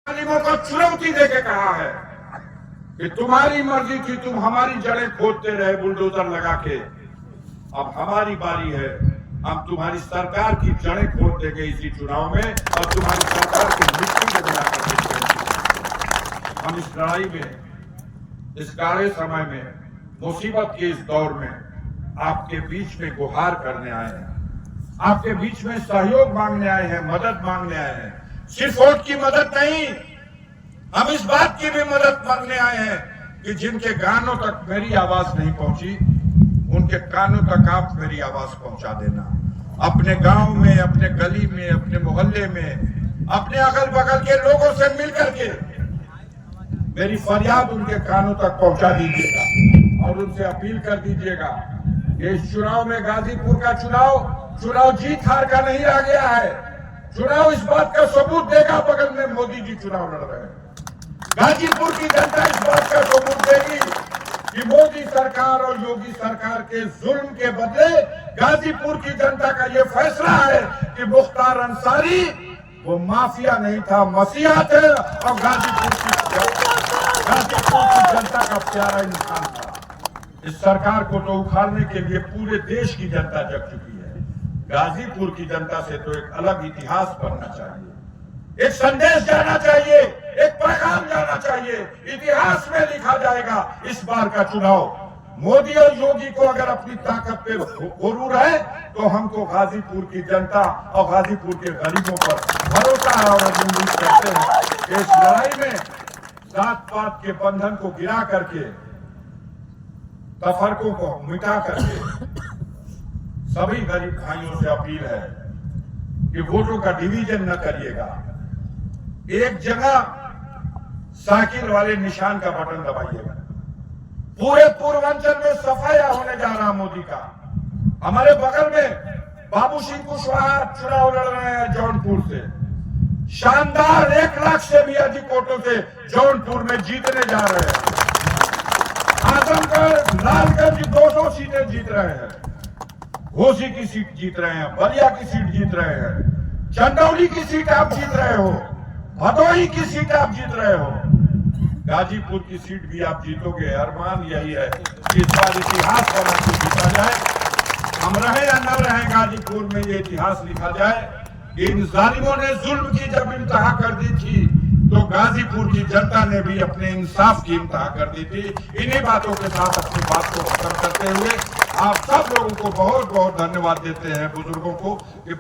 जालिमों को चुनौती देके कहा है कि तुम्हारी मर्जी थी, तुम हमारी जड़ें खोदते रहे बुलडोजर लगा के। अब हमारी बारी है, हम तुम्हारी सरकार की जड़ें खोद देंगे इसी चुनाव में और तुम्हारी सरकार की मिट्टी में बनाकर देंगे। हम इस लड़ाई में, इस गाढ़े समय में, मुसीबत के इस दौर में आपके बीच में गुहार करने आए हैं, आपके बीच में सहयोग मांगने आए हैं, मदद मांगने आए हैं। सिर्फ वोट की मदद नहीं, हम इस बात की भी मदद मांगने आए हैं कि जिनके कानों तक मेरी आवाज नहीं पहुंची, उनके कानों तक आप मेरी आवाज पहुंचा देना। अपने गांव में, अपने गली में, अपने मोहल्ले में, अपने अगल बगल के लोगों से मिलकर के मेरी फरियाद उनके कानों तक पहुंचा दीजिएगा और उनसे अपील कर दीजिएगा कि इस चुनाव में, गाजीपुर का चुनाव जीत हार का नहीं रह गया है। चुनाव इस बात का सबूत देगा, बगल में मोदी जी चुनाव लड़ रहे हैं। गाजीपुर की जनता इस बात का सबूत देगी कि मोदी सरकार और योगी सरकार के जुल्म के बदले गाजीपुर की जनता का यह फैसला है कि मुख्तार अंसारी वो माफिया नहीं था, मसीहा थे और गाजीपुर की जनता का प्यारा इंसान था। इस सरकार को तो उखाड़ने के लिए पूरे देश की जनता जग चुकी है। गाजीपुर की जनता से तो एक अलग इतिहास बनना चाहिए, एक संदेश जाना चाहिए, एक पैगाम जाना चाहिए। इतिहास में लिखा जाएगा इस बार का चुनाव। मोदी और योगी को अगर अपनी ताकत पे गुरूर है तो हमको गाजीपुर की जनता और गाजीपुर के गरीबों पर भरोसा है और उम्मीद करते हैं कि इस लड़ाई में जात पात के बंधन को गिरा करके, तफरकों को मिटा करके सभी गरीब भाइयों से अपील है कि वोटों का डिवीजन न करिएगा। एक जगह साइकिल वाले निशान का बटन दबाइएगा। पूरे पूर्वांचल में सफाया होने जा रहा मोदी का। हमारे बगल में बाबू सिंह कुशवाहा चुनाव लड़ रहे हैं जौनपुर से। शानदार 1 लाख से भी अधिक वोटों से जौनपुर में जीतने जा रहे हैं। आजमगढ़, लालगंज 200 सीटें जीत रहे हैं। घोसी की सीट जीत रहे हैं, बलिया की सीट जीत रहे हैं, चंदौली की सीट आप जीत रहे हो, भदोही की सीट आप जीत रहे हो, गाजीपुर की सीट भी आप जीतोगे। अरमान यही है कि इस बार इतिहास बना के जीता जाए। हम रहे या न रहे, गाजीपुर में ये इतिहास लिखा जाए। इन जालिमों ने जुल्म की जब इंतहा कर दी थी तो गाजीपुर की जनता ने भी अपने इंसाफ की इंतहा कर दी थी। इन्हीं बातों के साथ अपनी बात को खत्म करते हुए आप सब लोगों को बहुत बहुत धन्यवाद देते हैं, बुजुर्गों को कि